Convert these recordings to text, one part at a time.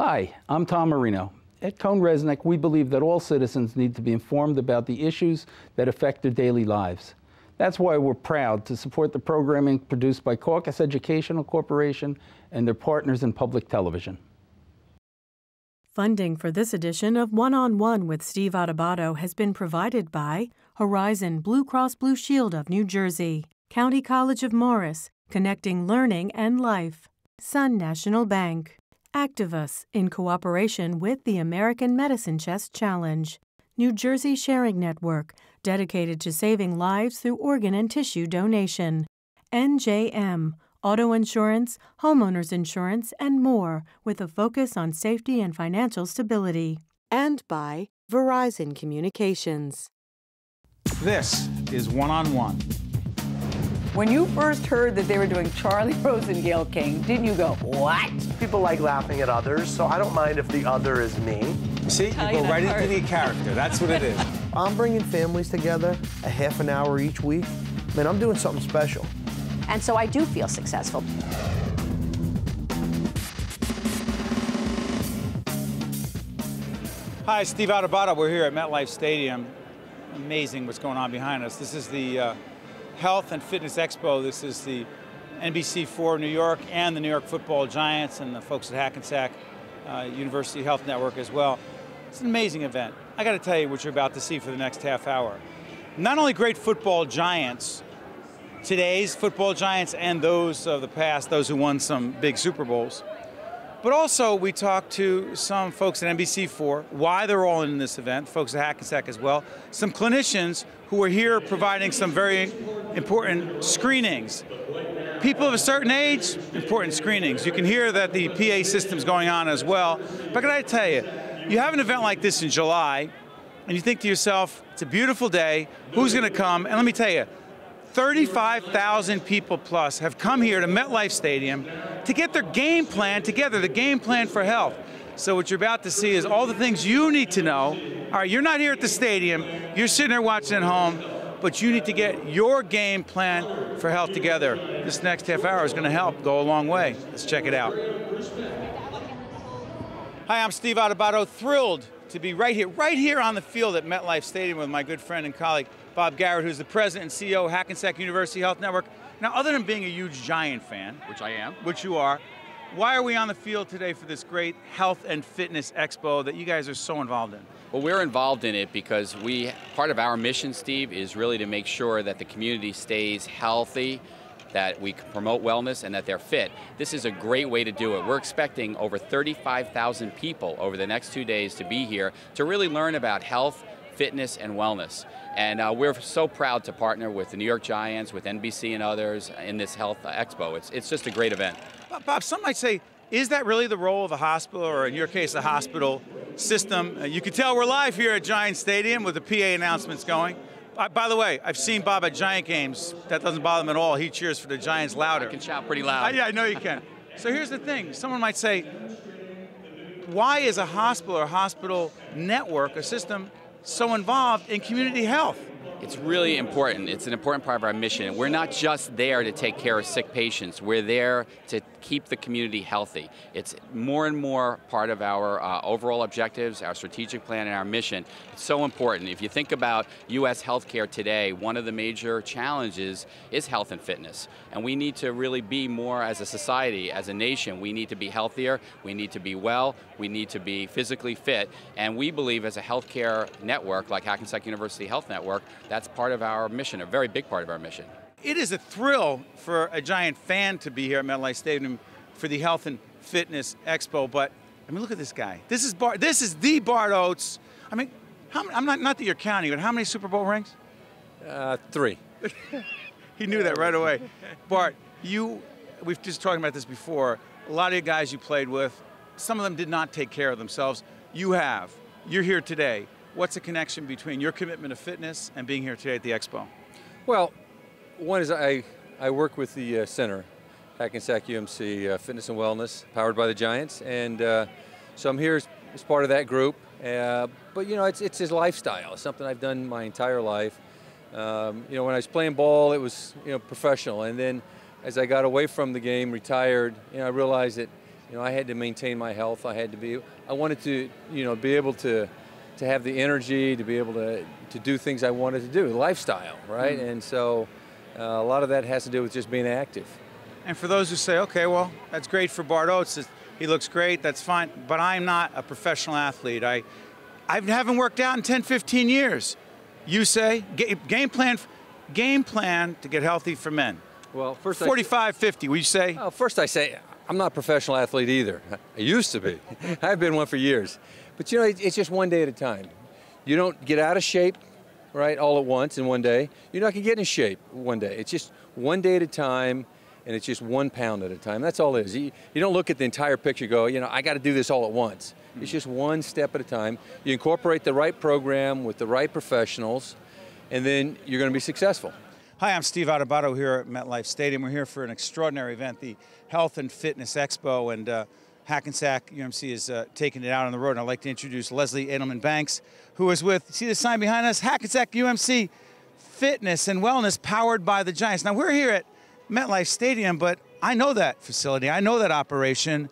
Hi, I'm Tom Marino. At Cone Resnick, we believe that all citizens need to be informed about the issues that affect their daily lives. That's why we're proud to support the programming produced by Caucus Educational Corporation and their partners in public television. Funding for this edition of One-on-One with Steve Adubato has been provided by Horizon Blue Cross Blue Shield of New Jersey, County College of Morris, connecting learning and life, Sun National Bank, Activus, in cooperation with the American Medicine Chest Challenge, New Jersey Sharing Network, dedicated to saving lives through organ and tissue donation, NJM, auto insurance, homeowners insurance, and more, with a focus on safety and financial stability, and by Verizon Communications. This is One-on-One. When you first heard that they were doing Charlie Rose and Gayle King, didn't you go, what? People like laughing at others, so I don't mind if the other is me. See, you go right into the character. That's what it is. I'm bringing families together a half an hour each week. Man, I'm doing something special. And so I do feel successful. Hi, Steve Adubato. We're here at MetLife Stadium. Amazing what's going on behind us. This is the Health and Fitness Expo. This is the NBC4 New York and the New York Football Giants and the folks at Hackensack University Health Network as well. It's an amazing event. I got to tell you what you're about to see for the next half hour. Not only great football giants, today's football giants and those of the past, those who won some big Super Bowls, but also we talked to some folks at NBC4, why they're all in this event, folks at Hackensack as well, some clinicians who are here providing some very important screenings. People of a certain age, important screenings. You can hear that the PA system's going on as well. But can I tell you, you have an event like this in July, and you think to yourself, it's a beautiful day, who's gonna come? And let me tell you, 35,000 people plus have come here to MetLife Stadium to get their game plan together, the game plan for health. So what you're about to see is all the things you need to know. All right, you're not here at the stadium, you're sitting there watching at home, but you need to get your game plan for health together. This next half hour is gonna help go a long way. Let's check it out. Hi, I'm Steve Adubato, thrilled to be right here on the field at MetLife Stadium with my good friend and colleague, Bob Garrett, who's the president and CEO of Hackensack University Health Network. Now, other than being a huge Giant fan, which I am, which you are, why are we on the field today for this great Health and Fitness Expo that you guys are so involved in? Well, we're involved in it because part of our mission, Steve, is really to make sure that the community stays healthy, that we promote wellness, and that they're fit. This is a great way to do it. We're expecting over 35,000 people over the next 2 days to be here to really learn about health, fitness, and wellness. And we're so proud to partner with the New York Giants, with NBC and others in this Health Expo. It's just a great event. Bob, some might say, is that really the role of a hospital, or in your case, a hospital system? You can tell we're live here at Giant Stadium with the PA announcements going. By the way, I've seen Bob at Giant games. That doesn't bother him at all. He cheers for the Giants louder. I can shout pretty loud. Yeah, I know you can. So here's the thing. Someone might say, why is a hospital or a hospital network, a system, so involved in community health? It's really important. It's an important part of our mission. We're not just there to take care of sick patients. We're there to keep the community healthy. It's more and more part of our overall objectives, our strategic plan, and our mission. It's so important. If you think about U.S. healthcare today, one of the major challenges is health and fitness. And we need to really be more, as a society, as a nation, we need to be healthier, we need to be well, we need to be physically fit. And we believe as a healthcare network, like Hackensack University Health Network, that's part of our mission, a very big part of our mission. It is a thrill for a Giant fan to be here at MetLife Stadium for the Health and Fitness Expo, but I mean, look at this guy. This is the Bart Oates. I mean, I'm not that you're counting, but how many Super Bowl rings? 3. He knew that right away. Bart, we've just talked about this before. A lot of the guys you played with, some of them did not take care of themselves. You have. You're here today. What's the connection between your commitment to fitness and being here today at the Expo? Well, one is I work with the center, Hackensack UMC Fitness and Wellness, powered by the Giants, and so I'm here as part of that group. But you know, it's his lifestyle. It's something I've done my entire life. You know, when I was playing ball, it was professional, and then as I got away from the game, retired, I realized that You know, I had to maintain my health. I wanted to, you know, be able to have the energy to be able to do things I wanted to do, lifestyle, right? And so a lot of that has to do with just being active. And for those who say, okay, well, that's great for Bart Oates, he looks great, that's fine, but I'm not a professional athlete. I haven't worked out in 10, 15 years. You say, game plan to get healthy for men. Well, first 45, 50, would you say? Well, first I say, I'm not a professional athlete either. I used to be. I've been one for years. But you know, it's just one day at a time. You don't get out of shape, right, all at once in one day. You're not going to get in shape one day. It's just one day at a time, and it's just 1 pound at a time. That's all it is. You don't look at the entire picture and go, you know, I got to do this all at once. It's just one step at a time. You incorporate the right program with the right professionals, and then you're going to be successful. Hi, I'm Steve Adubato here at MetLife Stadium. We're here for an extraordinary event, the Health and Fitness Expo, and Hackensack UMC is taking it out on the road. And I'd like to introduce Leslie Edelman-Banks, who is with, see the sign behind us? Hackensack UMC Fitness and Wellness, powered by the Giants. Now, we're here at MetLife Stadium, but I know that facility. I know that operation.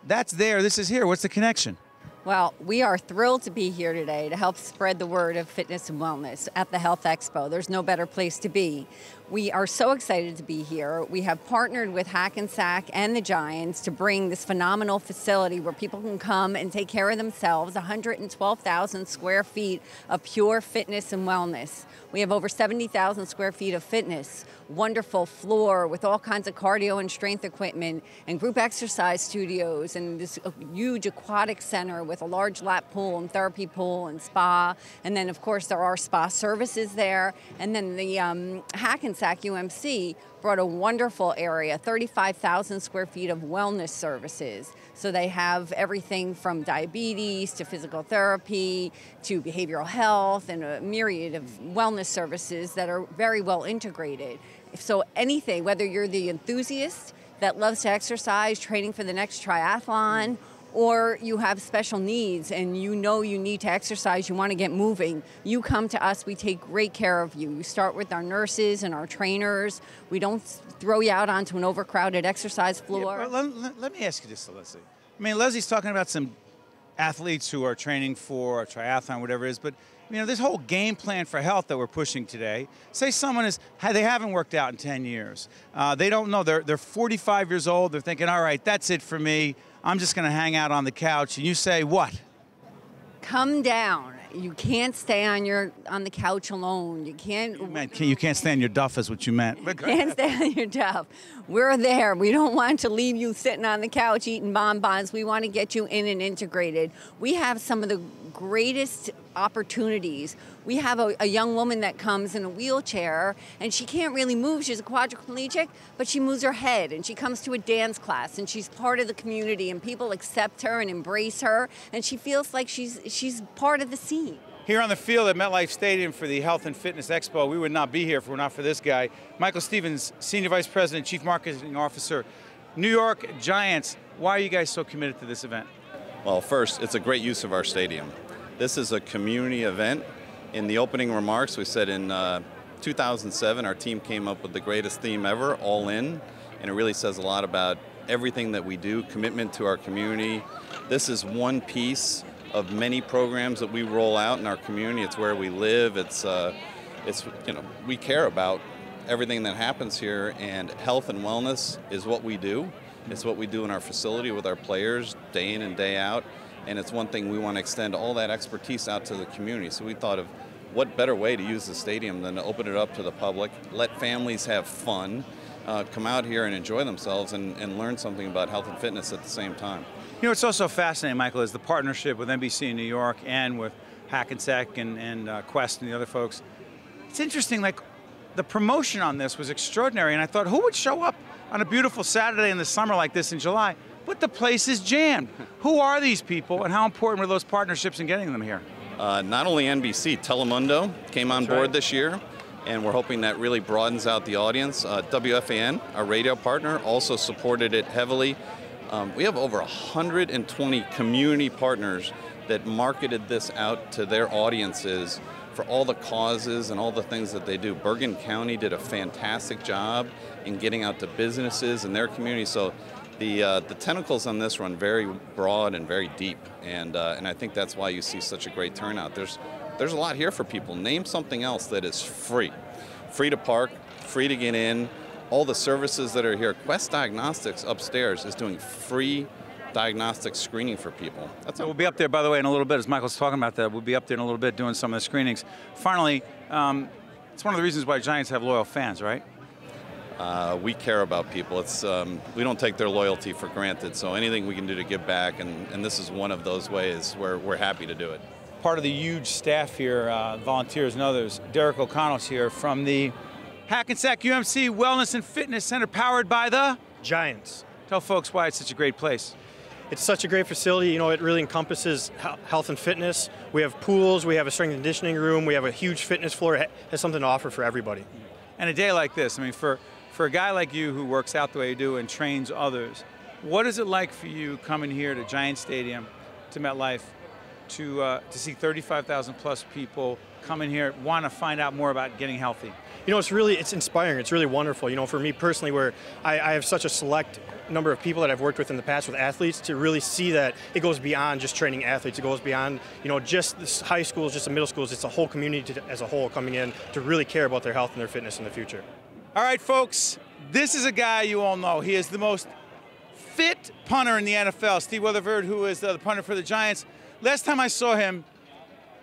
That's there. This is here. What's the connection? Well, we are thrilled to be here today to help spread the word of fitness and wellness at the Health Expo. There's no better place to be. We are so excited to be here. We have partnered with Hackensack and the Giants to bring this phenomenal facility where people can come and take care of themselves, 112,000 square feet of pure fitness and wellness. We have over 70,000 square feet of fitness, wonderful floor with all kinds of cardio and strength equipment, and group exercise studios, and this huge aquatic center with a large lap pool and therapy pool and spa. And then, of course, there are spa services there. And then the Hackensack UMC brought a wonderful area, 35,000 square feet of wellness services. So they have everything from diabetes to physical therapy to behavioral health and a myriad of wellness services that are very well integrated. So anything, whether you're the enthusiast that loves to exercise, training for the next triathlon, or you have special needs and you know you need to exercise, you want to get moving, you come to us, we take great care of you. You start with our nurses and our trainers. We don't throw you out onto an overcrowded exercise floor. Yeah, let me ask you this, Leslie. I mean, Leslie's talking about some athletes who are training for a triathlon, whatever it is, but you know, this whole game plan for health that we're pushing today, say someone they haven't worked out in 10 years. They don't know, they're 45 years old, they're thinking, all right, that's it for me. I'm just going to hang out on the couch. And you say what? Come down. You can't stay on the couch alone. You can't. You can't stay on your duff is what you meant. You can't stay on your duff. We're there. We don't want to leave you sitting on the couch eating bonbons. We want to get you in and integrated. We have some of the greatest opportunities. We have a young woman that comes in a wheelchair and she can't really move. She's a quadriplegic, but she moves her head and she comes to a dance class and she's part of the community and people accept her and embrace her and she feels like she's part of the scene. Here on the field at MetLife Stadium for the Health and Fitness Expo, we would not be here if it were not for this guy, Michael Stevens, Senior Vice President, Chief Marketing Officer, New York Giants. Why are you guys so committed to this event? Well, first, it's a great use of our stadium. This is a community event. In the opening remarks, we said in 2007, our team came up with the greatest theme ever, All In, and it really says a lot about everything that we do, commitment to our community. This is one piece of many programs that we roll out in our community. It's where we live. It's you know, we care about everything that happens here, and health and wellness is what we do. It's what we do in our facility with our players day in and day out, and it's one thing we want to extend all that expertise out to the community. So we thought of what better way to use the stadium than to open it up to the public, let families have fun, come out here and enjoy themselves and learn something about health and fitness at the same time. You know, what's also fascinating, Michael, is the partnership with NBC in New York and with Hackensack and Quest and the other folks. It's interesting, like, the promotion on this was extraordinary, and I thought, who would show up on a beautiful Saturday in the summer like this in July? But the place is jammed. Who are these people, and how important were those partnerships in getting them here? Not only NBC, Telemundo came on board this year, and we're hoping that really broadens out the audience. WFAN, our radio partner, also supported it heavily. We have over 120 community partners that marketed this out to their audiences for all the causes and all the things that they do. Bergen County did a fantastic job in getting out to businesses in their community. So The tentacles on this run very broad and very deep, and I think that's why you see such a great turnout. There's a lot here for people. Name something else that is free. Free to park, free to get in, all the services that are here. Quest Diagnostics upstairs is doing free diagnostic screening for people. So we'll be up there, by the way, in a little bit, as Michael's talking about that. We'll be up there in a little bit doing some of the screenings. Finally, it's one of the reasons why Giants have loyal fans, right? We care about people. We don't take their loyalty for granted, so anything we can do to give back, and this is one of those ways where we're happy to do it. Part of the huge staff here, volunteers and others, Derek O'Connell's here from the Hackensack UMC Wellness and Fitness Center, powered by the Giants. Tell folks why it's such a great place. It's such a great facility. You know, it really encompasses health and fitness. We have pools, we have a strength and conditioning room, we have a huge fitness floor. It has something to offer for everybody. And a day like this, I mean, for a guy like you who works out the way you do and trains others, what is it like for you coming here to Giant Stadium, to MetLife, to see 35,000 plus people come in here, want to find out more about getting healthy? You know, it's inspiring. It's really wonderful. You know, for me personally, where I have such a select number of people that I've worked with in the past with athletes, to really see that it goes beyond just training athletes. It goes beyond, you know, just the high schools, just the middle schools. It's a whole community as a whole coming in to really care about their health and their fitness in the future. All right, folks, this is a guy you all know. He is the most fit punter in the NFL, Steve Adubato, who is the punter for the Giants. Last time I saw him,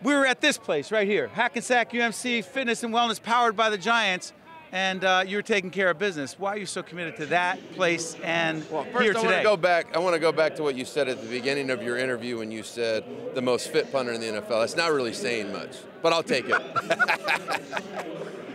we were at this place right here, Hackensack UMC Fitness and Wellness, powered by the Giants, and you were taking care of business. Why are you so committed to that place and here today? I want to go back to what you said at the beginning of your interview when you said the most fit punter in the NFL. It's not really saying much, but I'll take it.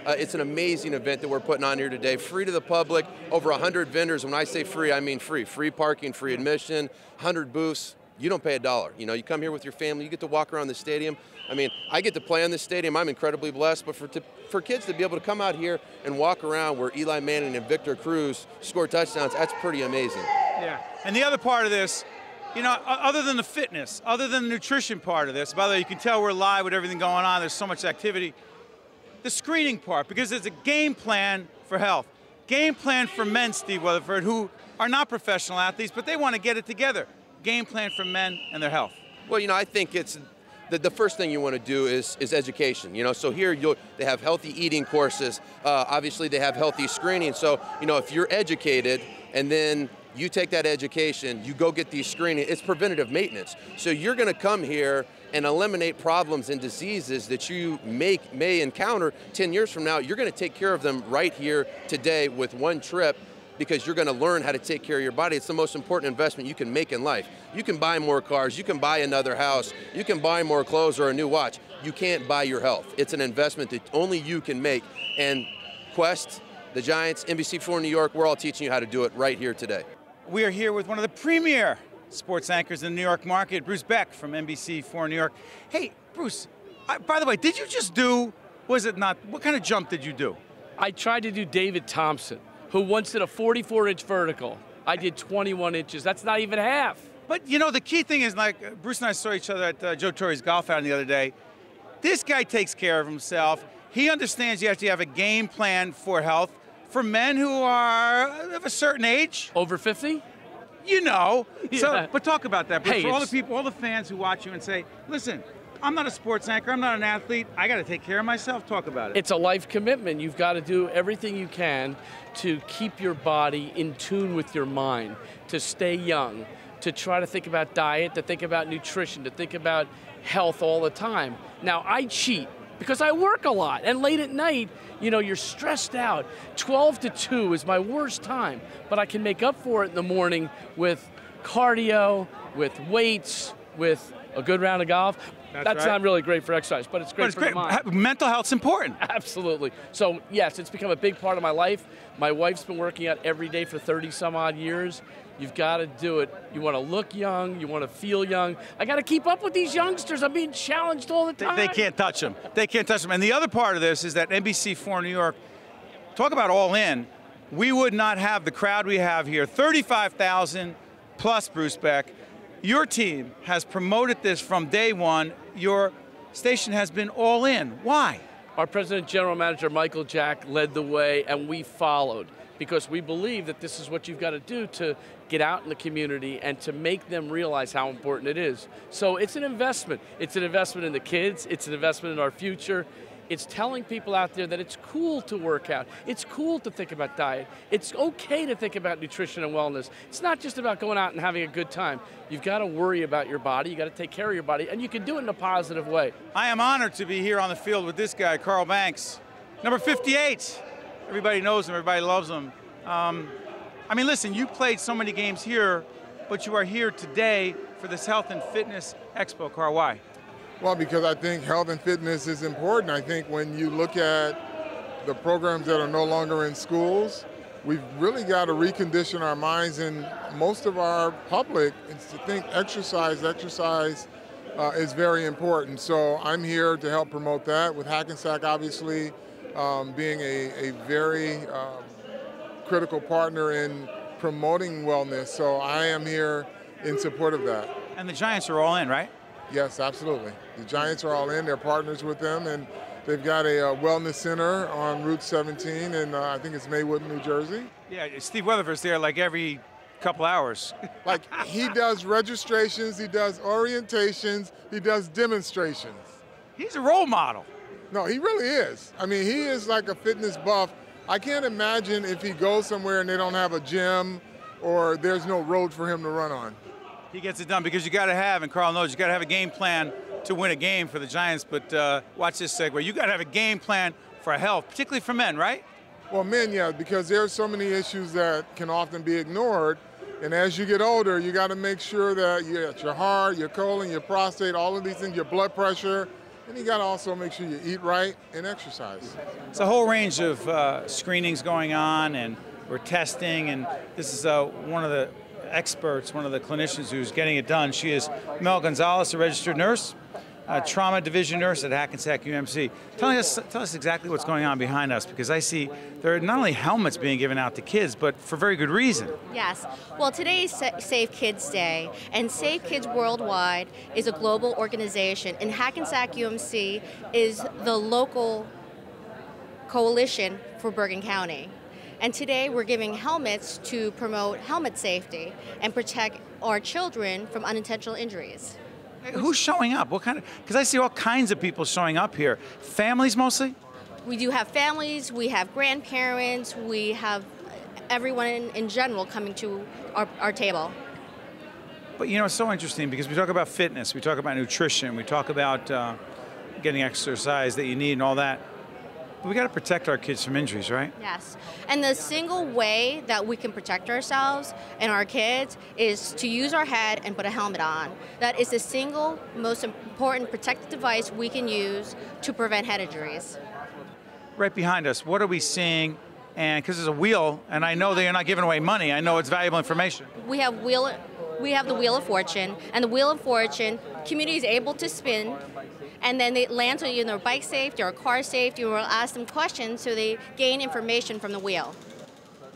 It's an amazing event that we're putting on here today, free to the public, over 100 vendors. When I say free, I mean free. Free parking, free admission, 100 booths. You don't pay a dollar. You know, you come here with your family, you get to walk around the stadium. I mean, I get to play on this stadium. I'm incredibly blessed, but for kids to be able to come out here and walk around where Eli Manning and Victor Cruz score touchdowns, that's pretty amazing. Yeah, and the other part of this, you know, other than the fitness, other than the nutrition part of this, by the way, you can tell we're live with everything going on. There's so much activity. The screening part, because there's a game plan for health. Game plan for men, Steve Weatherford, who are not professional athletes, but they want to get it together. Game plan for men and their health. Well, you know, I think it's the first thing you want to do is education. You know, so here they have healthy eating courses. Obviously, they have healthy screening. So, you know, if you're educated and then you take that education, you go get these screening, it's preventative maintenance. So you're going to come here and eliminate problems and diseases that you may encounter 10 years from now. You're going to take care of them right here today with one trip, because you're going to learn how to take care of your body. It's the most important investment you can make in life. You can buy more cars, you can buy another house, you can buy more clothes or a new watch. You can't buy your health. It's an investment that only you can make. And Quest, the Giants, NBC4 New York, we're all teaching you how to do it right here today. We are here with one of the premier sports anchors in the New York market, Bruce Beck from NBC4 New York. Hey, Bruce, by the way, did you just do, what kind of jump did you do? I tried to do David Thompson, who once did a 44-inch vertical. I did 21 inches. That's not even half. But, you know, the key thing is, like, Bruce and I saw each other at Joe Torre's golf outing the other day. This guy takes care of himself. He understands you have to have a game plan for health. For men who are of a certain age. Over 50? You know. Yeah. So, but talk about that. But hey, for all the people, all the fans who watch you and say, listen, I'm not a sports anchor, I'm not an athlete, I got to take care of myself. Talk about it. It's a life commitment. You've got to do everything you can to keep your body in tune with your mind, to stay young, to try to think about diet, to think about nutrition, to think about health all the time. Now, I cheat because I work a lot, and late at night, you know, you're stressed out. 12 to 2 is my worst time, but I can make up for it in the morning with cardio, with weights, with a good round of golf. That's right. Not really great for exercise, but it's great for the mind. Mental health's important. Absolutely. So yes, it's become a big part of my life. My wife's been working out every day for 30 some odd years. You've got to do it. You want to look young, you want to feel young. I got to keep up with these youngsters. I'm being challenged all the time. They can't touch them. They can't touch them. And the other part of this is that NBC4 New York, talk about all in, we would not have the crowd we have here, 35,000 plus Bruce Beck. Your team has promoted this from day one. Your station has been all in. Why? Our president general manager, Michael Jack, led the way, and we followed. because we believe that this is what you've got to do to get out in the community and to make them realize how important it is. So it's an investment. It's an investment in the kids. It's an investment in our future. It's telling people out there that it's cool to work out. It's cool to think about diet. It's okay to think about nutrition and wellness. It's not just about going out and having a good time. You've got to worry about your body. You've got to take care of your body, and you can do it in a positive way. I am honored to be here on the field with this guy, Carl Banks, number 58. Everybody knows him. Everybody loves him. I mean, listen, you played so many games here, but you are here today for this Health and Fitness Expo. Carl, why? Well, because I think health and fitness is important. I think when you look at the programs that are no longer in schools, we've really got to recondition our minds, and most of our public is to think exercise is very important. So I'm here to help promote that, with Hackensack obviously being a very critical partner in promoting wellness. So I am here in support of that. And the Giants are all in, right? Yes, absolutely. The Giants are all in. They're partners with them, and they've got a wellness center on Route 17, and I think it's Maywood, New Jersey. Yeah, Steve Weatherford's there like every couple hours. Like, he does registrations, he does orientations, he does demonstrations. He's a role model. No, he really is. I mean, he is like a fitness buff. I can't imagine if he goes somewhere and they don't have a gym or there's no road for him to run on. He gets it done because you got to have, and Carl knows, you got to have a game plan to win a game for the Giants. But watch this segue. You got to have a game plan for health, particularly for men, right? Well, men, yeah, because there are so many issues that can often be ignored. And as you get older, you got to make sure that you got your heart, your colon, your prostate, all of these things, your blood pressure. And you got to also make sure you eat right and exercise. It's a whole range of screenings going on, and we're testing. And this is one of the experts, one of the clinicians who's getting it done. She is Mel Gonzalez, a registered nurse, a trauma division nurse at Hackensack UMC. Tell us exactly what's going on behind us, because I see there are not only helmets being given out to kids, but for very good reason. Yes. Well, today is Save Kids Day, and Save Kids Worldwide is a global organization, and Hackensack UMC is the local coalition for Bergen County. And today we're giving helmets to promote helmet safety and protect our children from unintentional injuries. Who's showing up? What kind of? Because I see all kinds of people showing up here. Families mostly? We do have families, we have grandparents, we have everyone in general coming to our table. But you know, it's so interesting because we talk about fitness, we talk about nutrition, we talk about getting exercise that you need and all that. But we got to protect our kids from injuries, right? Yes. And the single way that we can protect ourselves and our kids is to use our head and put a helmet on. That is the single most important protective device we can use to prevent head injuries. Right behind us, what are we seeing? And because there's a wheel, and I know that you're not giving away money, I know it's valuable information. We have the Wheel of Fortune, and the Wheel of Fortune, community is able to spin, and then it lands on either bike safety or car safety. We'll ask them questions so they gain information from the wheel.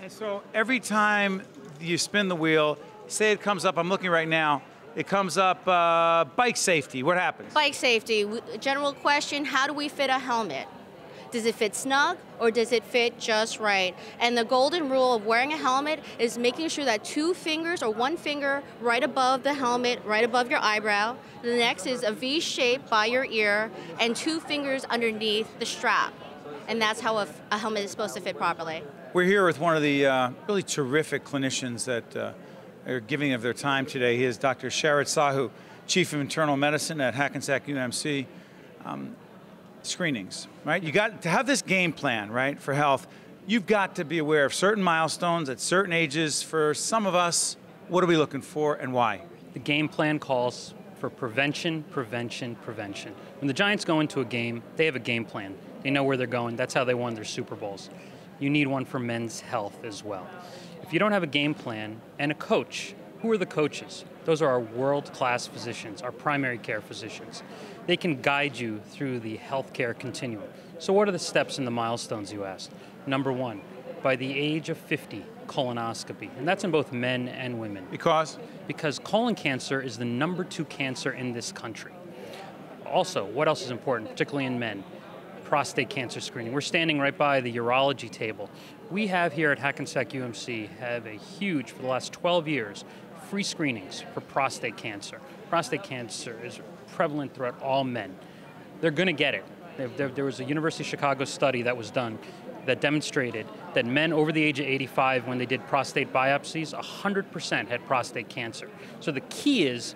And so every time you spin the wheel, say it comes up, I'm looking right now, it comes up bike safety. What happens? Bike safety, general question, how do we fit a helmet? Does it fit snug or does it fit just right? And the golden rule of wearing a helmet is making sure that 2 fingers or 1 finger right above the helmet, right above your eyebrow. The next is a V shape by your ear and 2 fingers underneath the strap. And that's how a helmet is supposed to fit properly. We're here with one of the really terrific clinicians that are giving of their time today. He is Dr. Sharat Sahu, Chief of Internal Medicine at Hackensack UMC. Screenings, right? You got to have this game plan, right, for health. You've got to be aware of certain milestones at certain ages. For some of us, what are we looking for and why? The game plan calls for prevention, prevention, prevention. When the Giants go into a game, they have a game plan. They know where they're going. That's how they won their Super Bowls. You need one for men's health as well. If you don't have a game plan and a coach, who are the coaches? Those are our world-class physicians, our primary care physicians. They can guide you through the healthcare continuum. So what are the steps and the milestones, you asked? Number 1, by the age of 50, colonoscopy. And that's in both men and women. Because? Because colon cancer is the number 2 cancer in this country. Also, what else is important, particularly in men? prostate cancer screening. We're standing right by the urology table. We have here at Hackensack UMC have a huge, for the last 12 years, free screenings for prostate cancer. Prostate cancer is prevalent throughout all men. They're going to get it. There was a University of Chicago study that was done that demonstrated that men over the age of 85, when they did prostate biopsies, 100% had prostate cancer. So the key is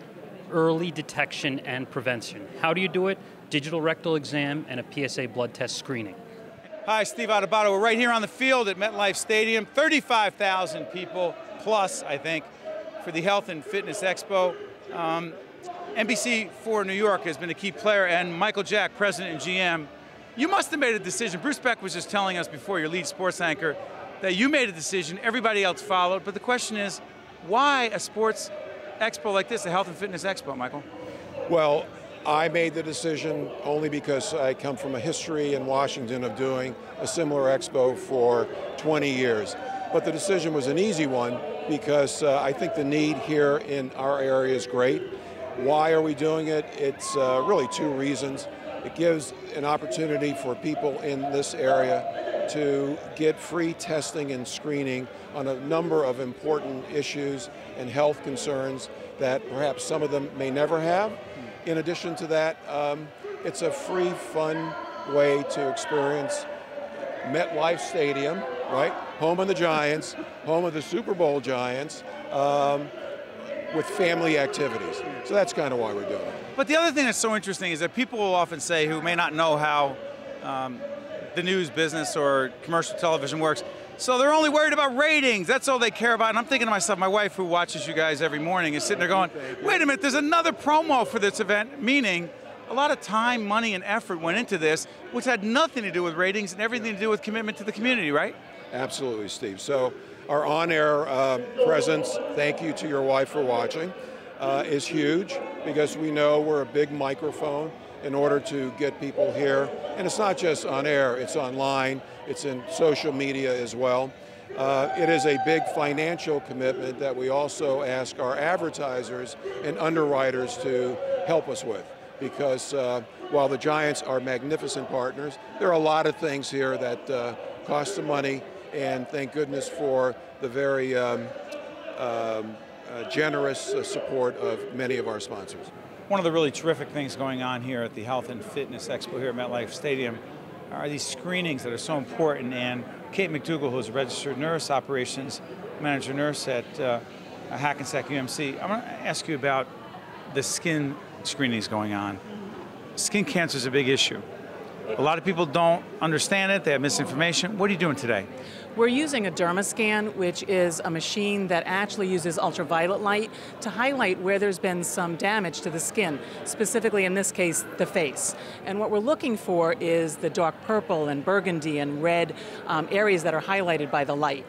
early detection and prevention. How do you do it? Digital rectal exam and a PSA blood test screening. Hi, Steve Adubato. We're right here on the field at MetLife Stadium. 35,000 people plus, I think, for the Health and Fitness Expo. NBC4 New York has been a key player, and Michael Jack, president and GM, you must have made a decision. Bruce Beck was just telling us before, your lead sports anchor, that you made a decision, everybody else followed, but the question is, why a sports expo like this, a Health and Fitness Expo, Michael? Well, I made the decision only because I come from a history in Washington of doing a similar expo for 20 years. But the decision was an easy one because I think the need here in our area is great. Why are we doing it? It's really two reasons. It gives an opportunity for people in this area to get free testing and screening on a number of important issues and health concerns that perhaps some of them may never have. In addition to that, it's a free, fun way to experience MetLife Stadium, right? Home of the Giants, home of the Super Bowl Giants, with family activities. So that's kind of why we're doing it. But the other thing that's so interesting is that people will often say, who may not know how the news business or commercial television works, so they're only worried about ratings. That's all they care about. And I'm thinking to myself, my wife, who watches you guys every morning, is sitting there going, wait a minute, there's another promo for this event, meaning a lot of time, money, and effort went into this, which had nothing to do with ratings and everything to do with commitment to the community, right? Absolutely, Steve. So our on-air presence, thank you to your wife for watching, is huge because we know we're a big microphone in order to get people here. And it's not just on air, it's online, it's in social media as well. It is a big financial commitment that we also ask our advertisers and underwriters to help us with. Because while the Giants are magnificent partners, there are a lot of things here that cost some money, and thank goodness for the very generous support of many of our sponsors. One of the really terrific things going on here at the Health and Fitness Expo here at MetLife Stadium are these screenings that are so important. And Kate McDougall, who is a registered nurse, operations manager nurse at Hackensack UMC, I want to ask you about the skin screenings going on. Skin cancer is a big issue. A lot of people don't understand it, they have misinformation. What are you doing today? We're using a DermaScan, which is a machine that actually uses ultraviolet light to highlight where there's been some damage to the skin, specifically in this case, the face. And what we're looking for is the dark purple and burgundy and red areas that are highlighted by the light.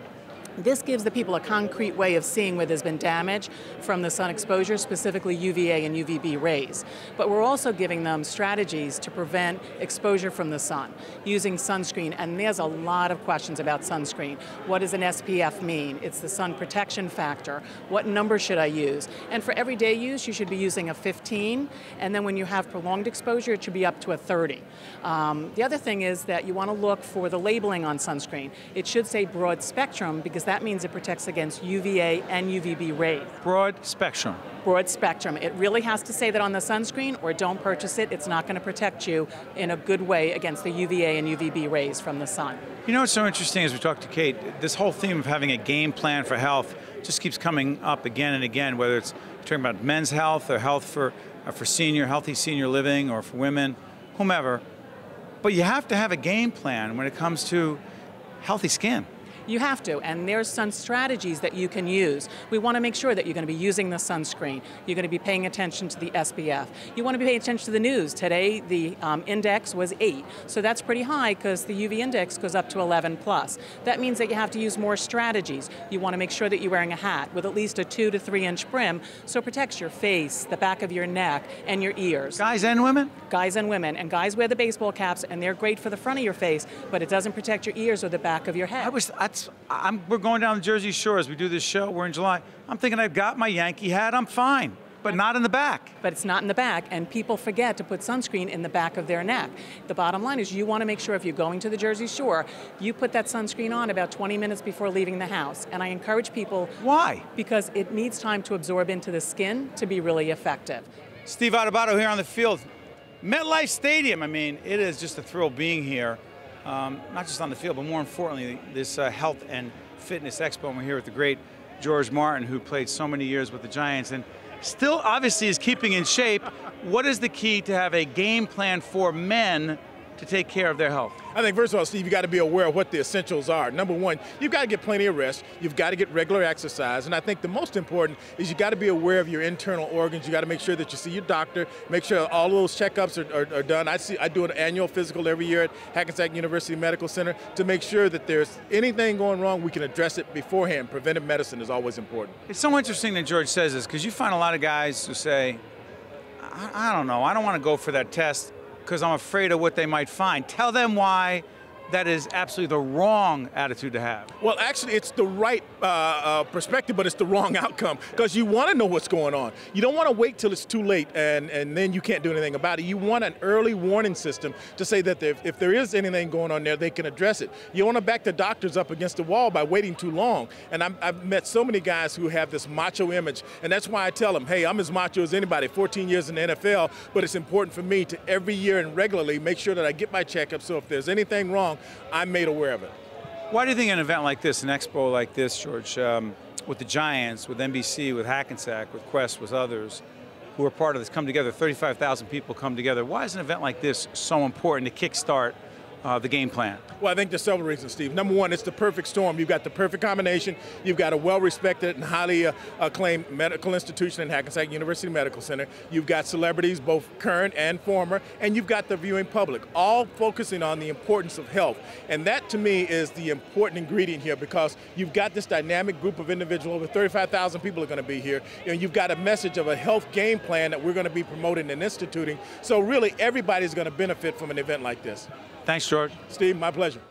This gives the people a concrete way of seeing where there's been damage from the sun exposure, specifically UVA and UVB rays. But we're also giving them strategies to prevent exposure from the sun using sunscreen. And there's a lot of questions about sunscreen. What does an SPF mean? It's the sun protection factor. What number should I use? And for everyday use, you should be using a 15. And then when you have prolonged exposure, it should be up to a 30. The other thing is that you want to look for the labeling on sunscreen. It should say broad spectrum because that means it protects against UVA and UVB rays. Broad spectrum. Broad spectrum. It really has to say that on the sunscreen, or don't purchase it. It's not going to protect you in a good way against the UVA and UVB rays from the sun. You know what's so interesting as we talk to Kate, this whole theme of having a game plan for health just keeps coming up again and again, whether it's talking about men's health or health for healthy senior living, or for women, whomever. But you have to have a game plan when it comes to healthy skin. You have to, and there's some strategies that you can use. We want to make sure that you're going to be using the sunscreen. You're going to be paying attention to the SPF. You want to be paying attention to the news. Today, the index was 8, so that's pretty high because the UV index goes up to 11 plus. That means that you have to use more strategies. You want to make sure that you're wearing a hat with at least a 2 to 3 inch brim, so it protects your face, the back of your neck, and your ears. Guys and women? Guys and women. And guys wear the baseball caps, and they're great for the front of your face, but it doesn't protect your ears or the back of your head. We're going down the Jersey Shore as we do this show. We're in July. I'm thinking I've got my Yankee hat. I'm fine. But not in the back. But it's not in the back, and people forget to put sunscreen in the back of their neck. The bottom line is you want to make sure if you're going to the Jersey Shore, you put that sunscreen on about 20 minutes before leaving the house. And I encourage people. Why? Because it needs time to absorb into the skin to be really effective. Steve Adubato here on the field. MetLife Stadium, I mean, it is just a thrill being here. Not just on the field, but more importantly, this Health and Fitness Expo. And we're here with the great George Martin, who played so many years with the Giants and still obviously is keeping in shape. What is the key to have a game plan for men to take care of their health? I think, first of all, Steve, you got to be aware of what the essentials are. Number one, you've got to get plenty of rest. You've got to get regular exercise. And I think the most important is you got to be aware of your internal organs. You got to make sure that you see your doctor, make sure all of those checkups are done. I do an annual physical every year at Hackensack University Medical Center to make sure that there's anything going wrong, we can address it beforehand. Preventive medicine is always important. It's so interesting that George says this, because you find a lot of guys who say, I don't know, I don't want to go for that test because I'm afraid of what they might find. Tell them why that is absolutely the wrong attitude to have. Well, actually, it's the right perspective, but it's the wrong outcome, because you want to know what's going on. You don't want to wait till it's too late and then you can't do anything about it. You want an early warning system to say that if there is anything going on there, they can address it. You don't want to back the doctors up against the wall by waiting too long. And I've met so many guys who have this macho image, and that's why I tell them, hey, I'm as macho as anybody, 14 years in the NFL, but it's important for me to every year and regularly make sure that I get my checkup, so if there's anything wrong, I'm made aware of it. Why do you think an event like this, an expo like this, George, with the Giants, with NBC, with Hackensack, with Quest, with others who are part of this come together, 35,000 people come together, why is an event like this so important to kickstart the game plan? Well, I think there's several reasons, Steve. Number one, it's the perfect storm. You've got the perfect combination. You've got a well-respected and highly acclaimed medical institution in Hackensack University Medical Center. You've got celebrities, both current and former, and you've got the viewing public, all focusing on the importance of health. And that, to me, is the important ingredient here, because you've got this dynamic group of individuals. Over 35,000 people are going to be here. And you've got a message of a health game plan that we're going to be promoting and instituting. So really, everybody's going to benefit from an event like this. Thanks, George. Steve, my pleasure.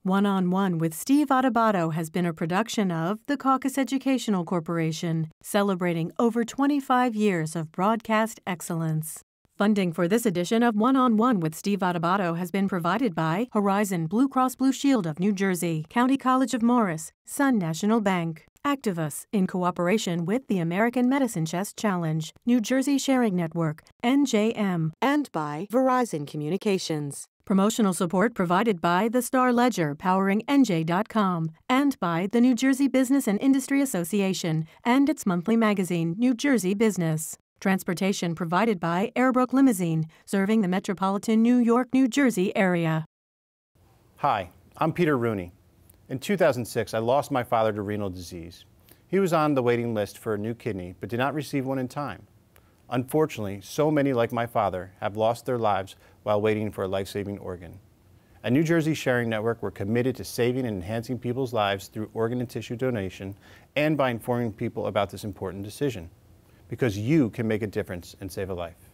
One-on-One with Steve Adubato has been a production of the Caucus Educational Corporation, celebrating over 25 years of broadcast excellence. Funding for this edition of One-on-One with Steve Adubato has been provided by Horizon Blue Cross Blue Shield of New Jersey, County College of Morris, Sun National Bank, Activus, in cooperation with the American Medicine Chest Challenge, New Jersey Sharing Network, NJM, and by Verizon Communications. Promotional support provided by the Star Ledger, powering NJ.com, and by the New Jersey Business and Industry Association and its monthly magazine, New Jersey Business. Transportation provided by Airbrook Limousine, serving the metropolitan New York, New Jersey area. Hi, I'm Peter Rooney. In 2006, I lost my father to renal disease. He was on the waiting list for a new kidney, but did not receive one in time. Unfortunately, so many like my father have lost their lives while waiting for a life-saving organ. At New Jersey Sharing Network, we're committed to saving and enhancing people's lives through organ and tissue donation and by informing people about this important decision. Because you can make a difference and save a life.